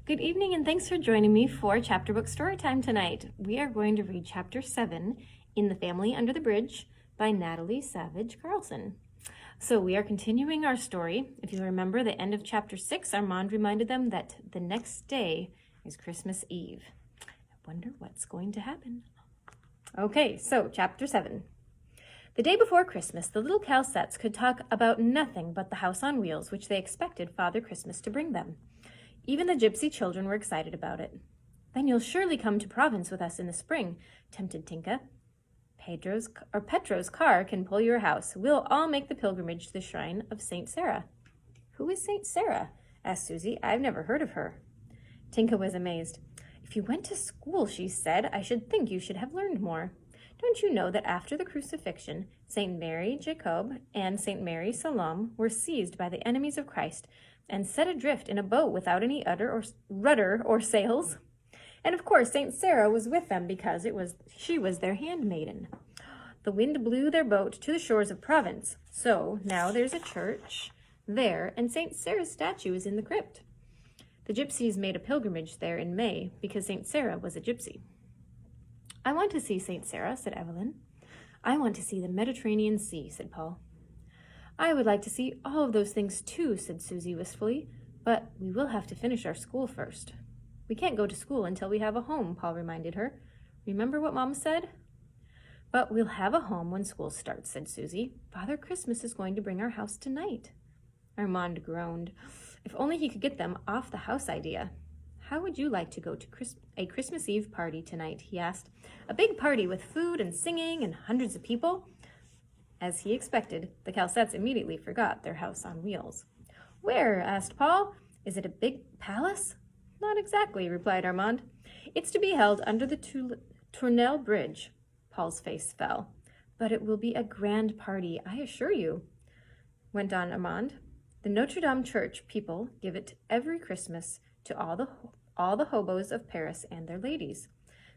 Good evening and thanks for joining me for Chapter Book Storytime tonight. We are going to read Chapter 7, In the Family Under the Bridge by Natalie Savage Carlson. So we are continuing our story. If you remember the end of Chapter 6, Armand reminded them that the next day is Christmas Eve. I wonder what's going to happen. Okay, so Chapter 7. The day before Christmas, the little Calcettes could talk about nothing but the house on wheels which they expected Father Christmas to bring them. Even the gypsy children were excited about it. Then you'll surely come to Provence with us in the spring, tempted Tinka. Petro's car can pull your house. We'll all make the pilgrimage to the shrine of St. Sarah. Who is St. Sarah? Asked Susie. I've never heard of her. Tinka was amazed. If you went to school, she said, I should think you should have learned more. Don't you know that after the crucifixion, St. Mary Jacob and St. Mary Salome were seized by the enemies of Christ and set adrift in a boat without any rudder or sails? And of course, St. Sarah was with them because she was their handmaiden. The wind blew their boat to the shores of Provence. So now there's a church there, and St. Sarah's statue is in the crypt. The gypsies made a pilgrimage there in May because St. Sarah was a gypsy. I want to see St. Sarah, said Evelyn. I want to see the Mediterranean Sea, said Paul. I would like to see all of those things too, said Susie wistfully, but we will have to finish our school first. We can't go to school until we have a home, Paul reminded her. Remember what Mom said? But we'll have a home when school starts, said Susie. Father Christmas is going to bring our house tonight. Armand groaned. If only he could get them off the house idea. How would you like to go to a Christmas Eve party tonight, he asked. A big party with food and singing and hundreds of people? As he expected, the Calcettes immediately forgot their house on wheels. Where? Asked Paul. Is it a big palace? Not exactly, replied Armand. It's to be held under the Tournelle Bridge. Paul's face fell. But it will be a grand party, I assure you, went on Armand. The Notre Dame Church people give it every Christmas to all the hobos of Paris and their ladies.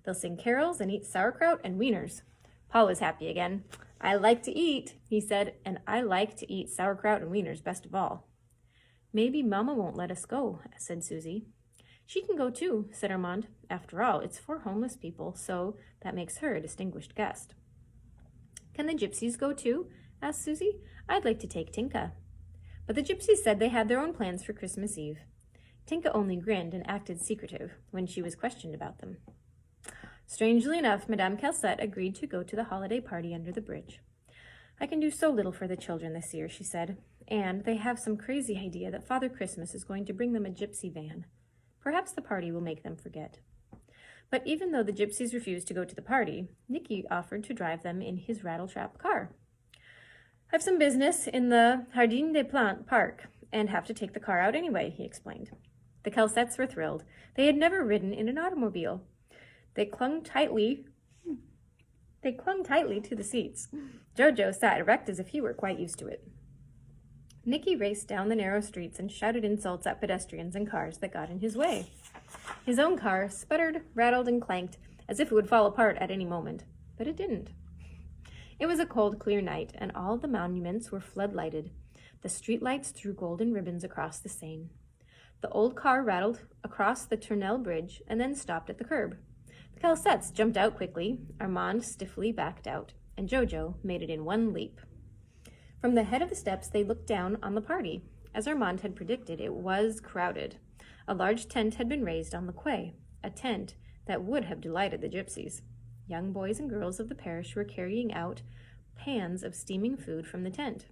They'll sing carols and eat sauerkraut and wieners. Paul was happy again. I like to eat, he said, and I like to eat sauerkraut and wieners best of all. Maybe Mama won't let us go, said Susie. She can go too, said Armand. After all, it's for homeless people, so that makes her a distinguished guest. Can the gypsies go too? Asked Susie. I'd like to take Tinka. But the gypsies said they had their own plans for Christmas Eve. Tinka only grinned and acted secretive when she was questioned about them. Strangely enough, Madame Calcette agreed to go to the holiday party under the bridge. I can do so little for the children this year, she said, and they have some crazy idea that Father Christmas is going to bring them a gypsy van. Perhaps the party will make them forget. But even though the gypsies refused to go to the party, Nicky offered to drive them in his rattletrap car. I've some business in the Jardin des Plantes park and have to take the car out anyway, he explained. The Calcettes were thrilled. They had never ridden in an automobile. They clung tightly to the seats. Jojo sat erect as if he were quite used to it. Nicky raced down the narrow streets and shouted insults at pedestrians and cars that got in his way. His own car sputtered, rattled, and clanked as if it would fall apart at any moment, but it didn't. It was a cold, clear night, and all the monuments were flood-lighted. The streetlights threw golden ribbons across the Seine. The old car rattled across the Tournelle Bridge and then stopped at the curb. The Calcettes jumped out quickly, Armand stiffly backed out, and Jojo made it in one leap. From the head of the steps, they looked down on the party. As Armand had predicted, it was crowded. A large tent had been raised on the quay, a tent that would have delighted the gypsies. Young boys and girls of the parish were carrying out pans of steaming food from the tent.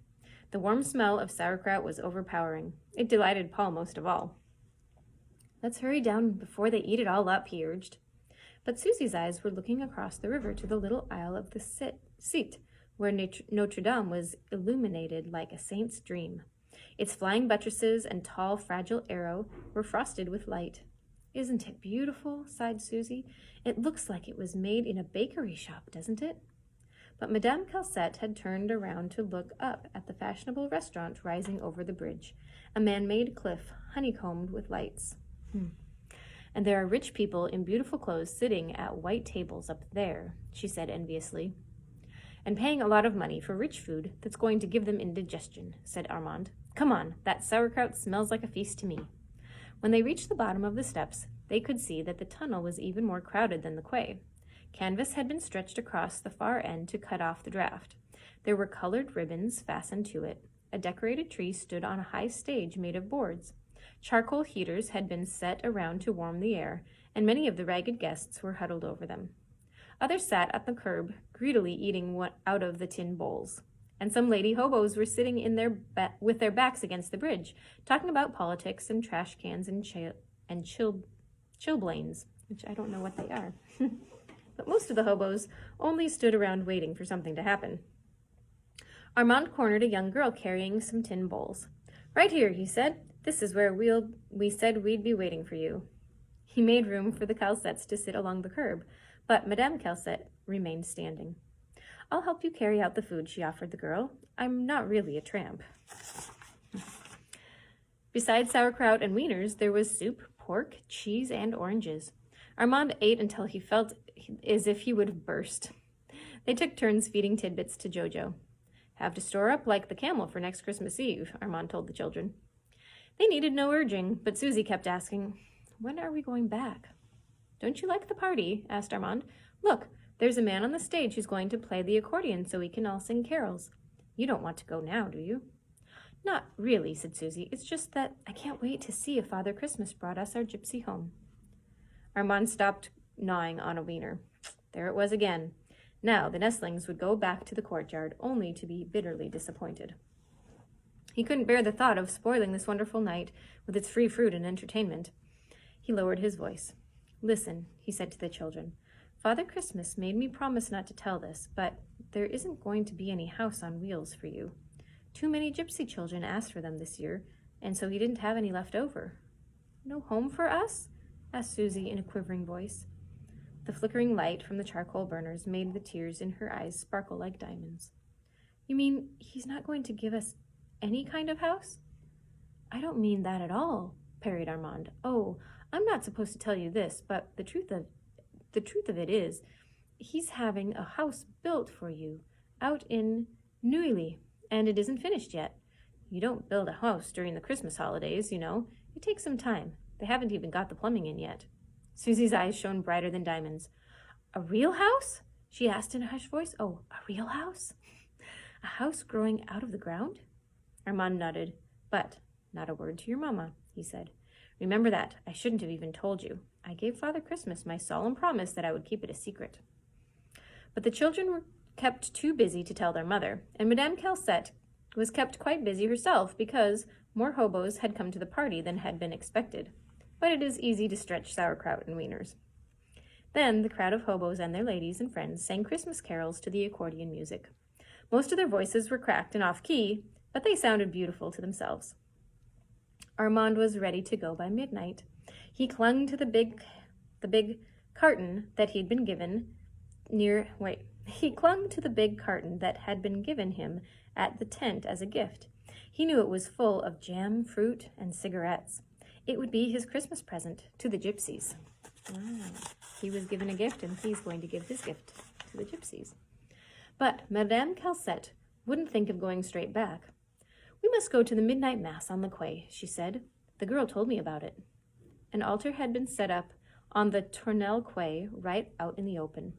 The warm smell of sauerkraut was overpowering. It delighted Paul most of all. Let's hurry down before they eat it all up, he urged. But Susie's eyes were looking across the river to the little isle of the Cite, where Notre Dame was illuminated like a saint's dream. Its flying buttresses and tall, fragile arrow were frosted with light. Isn't it beautiful? Sighed Susie. It looks like it was made in a bakery shop, doesn't it? But Madame Calcette had turned around to look up at the fashionable restaurant rising over the bridge, a man-made cliff honeycombed with lights. And there are rich people in beautiful clothes sitting at white tables up there, she said enviously. And paying a lot of money for rich food that's going to give them indigestion, said Armand. Come on, that sauerkraut smells like a feast to me. When they reached the bottom of the steps, they could see that the tunnel was even more crowded than the quay. Canvas had been stretched across the far end to cut off the draft. There were colored ribbons fastened to it. A decorated tree stood on a high stage made of boards. Charcoal heaters had been set around to warm the air, and many of the ragged guests were huddled over them. Others sat at the curb, greedily eating out of the tin bowls. And some lady hobos were sitting with their backs against the bridge, talking about politics and trash cans and chilblains, which I don't know what they are. But most of the hobos only stood around waiting for something to happen. Armand cornered a young girl carrying some tin bowls. "Right here," he said. "This is where we said we'd be waiting for you." He made room for the Calcettes to sit along the curb, but Madame Calcette remained standing. "I'll help you carry out the food," she offered the girl. "I'm not really a tramp." Besides sauerkraut and wieners, there was soup, pork, cheese, and oranges. Armand ate until he felt as if he would burst. They took turns feeding tidbits to Jojo. "Have to store up like the camel for next Christmas Eve," Armand told the children. They needed no urging, but Susie kept asking, "When are we going back?" "Don't you like the party?" asked Armand. "Look, there's a man on the stage who's going to play the accordion so we can all sing carols. You don't want to go now, do you?" "Not really," said Susie. "It's just that I can't wait to see if Father Christmas brought us our gypsy home." Armand stopped gnawing on a wiener. There it was again. Now the nestlings would go back to the courtyard, only to be bitterly disappointed. He couldn't bear the thought of spoiling this wonderful night with its free fruit and entertainment. He lowered his voice. "Listen," he said to the children. "Father Christmas made me promise not to tell this, but there isn't going to be any house on wheels for you. Too many gypsy children asked for them this year, and so he didn't have any left over." "No home for us?" asked Susie in a quivering voice. The flickering light from the charcoal burners made the tears in her eyes sparkle like diamonds. "You mean he's not going to give us any kind of house?" "I don't mean that at all," parried Armand. "Oh, I'm not supposed to tell you this, but the truth of it is, he's having a house built for you out in Neuilly, and it isn't finished yet. You don't build a house during the Christmas holidays, you know. It takes some time. They haven't even got the plumbing in yet." Susie's eyes shone brighter than diamonds. "A real house?" she asked in a hushed voice. "Oh, a real house? A house growing out of the ground?" Armand nodded. "But not a word to your mama," he said. "Remember that. I shouldn't have even told you. I gave Father Christmas my solemn promise that I would keep it a secret." But the children were kept too busy to tell their mother, and Madame Calcette was kept quite busy herself because more hobos had come to the party than had been expected. But it is easy to stretch sauerkraut and wieners. Then the crowd of hobos and their ladies and friends sang Christmas carols to the accordion music. Most of their voices were cracked and off-key, but they sounded beautiful to themselves. Armand was ready to go by midnight. He clung to the big carton that he'd been given He clung to the big carton that had been given him at the tent as a gift. He knew it was full of jam, fruit, and cigarettes. It would be his Christmas present to the gypsies. He was given a gift, and he's going to give his gift to the gypsies. But Madame Calcette wouldn't think of going straight back. "We must go to the midnight mass on the quay," she said. "The girl told me about it." An altar had been set up on the Tournelle quay right out in the open.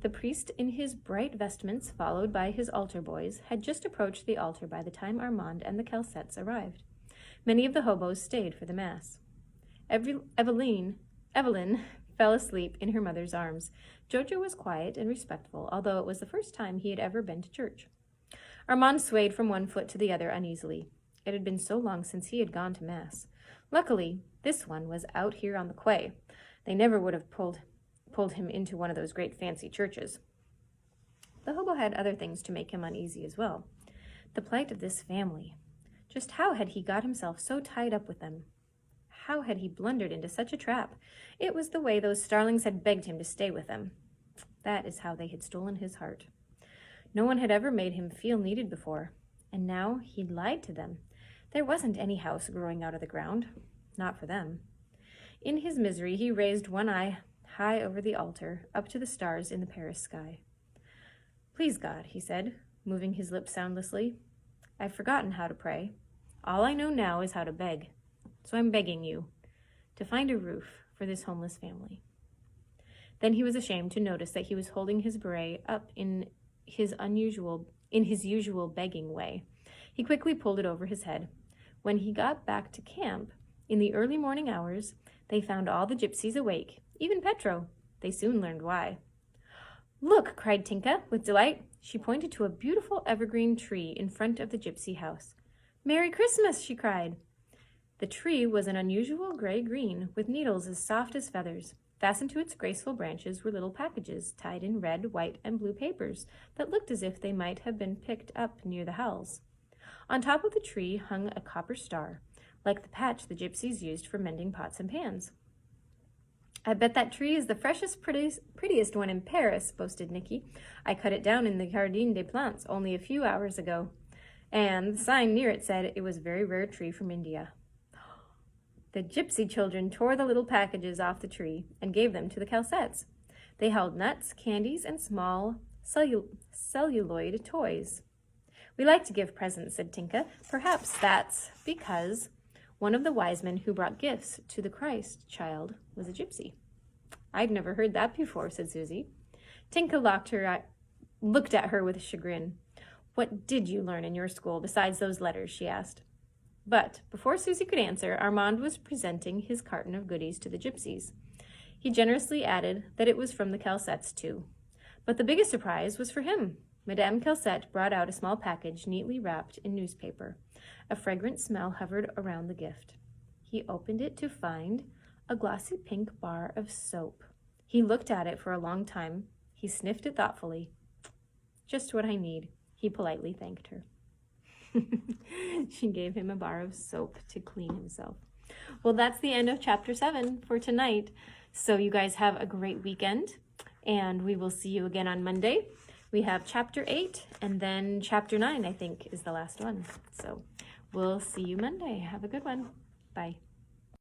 The priest in his bright vestments, followed by his altar boys, had just approached the altar by the time Armand and the Calcettes arrived. Many of the hobos stayed for the mass. Evelyn fell asleep in her mother's arms. Jojo was quiet and respectful, although it was the first time he had ever been to church. Armand swayed from one foot to the other uneasily. It had been so long since he had gone to mass. Luckily, this one was out here on the quay. They never would have pulled him into one of those great fancy churches. The hobo had other things to make him uneasy as well. The plight of this family. Just how had he got himself so tied up with them? How had he blundered into such a trap? It was the way those starlings had begged him to stay with them. That is how they had stolen his heart. No one had ever made him feel needed before, and now he'd lied to them. There wasn't any house growing out of the ground. Not for them. In his misery, he raised one eye high over the altar, up to the stars in the Paris sky. "Please, God," he said, moving his lips soundlessly, "I've forgotten how to pray. All I know now is how to beg. So I'm begging you. to find a roof for this homeless family. Then he was ashamed to notice that he was holding his beret up in his usual begging way. He quickly pulled it over his head. When he got back to camp, in the early morning hours, they found all the gypsies awake, even Petro. They soon learned why. "Look!" cried Tinka with delight. She pointed to a beautiful evergreen tree in front of the gypsy house. "Merry Christmas!" she cried. The tree was an unusual gray-green with needles as soft as feathers. Fastened to its graceful branches were little packages tied in red, white, and blue papers that looked as if they might have been picked up near the hulls. On top of the tree hung a copper star, like the patch the gypsies used for mending pots and pans. "I bet that tree is the freshest, prettiest one in Paris," boasted Nicky. "I cut it down in the Jardin des Plantes only a few hours ago. And the sign near it said it was a very rare tree from India." The gypsy children tore the little packages off the tree and gave them to the Calcettes. They held nuts, candies, and small celluloid toys. "We like to give presents," said Tinka. "Perhaps that's because one of the wise men who brought gifts to the Christ child was a gypsy." "I'd never heard that before," said Susie. Tinka looked at her with chagrin. "What did you learn in your school besides those letters?" she asked. But before Susie could answer, Armand was presenting his carton of goodies to the gypsies. He generously added that it was from the Calcettes, too. But the biggest surprise was for him. Madame Calcette brought out a small package neatly wrapped in newspaper. A fragrant smell hovered around the gift. He opened it to find a glossy pink bar of soap. He looked at it for a long time. He sniffed it thoughtfully. "Just what I need," he politely thanked her. She gave him a bar of soap to clean himself. Well, that's the end of chapter 7 for tonight. So you guys have a great weekend, and we will see you again on Monday. We have chapter 8, and then chapter 9, I think, is the last one. So we'll see you Monday. Have a good one. Bye.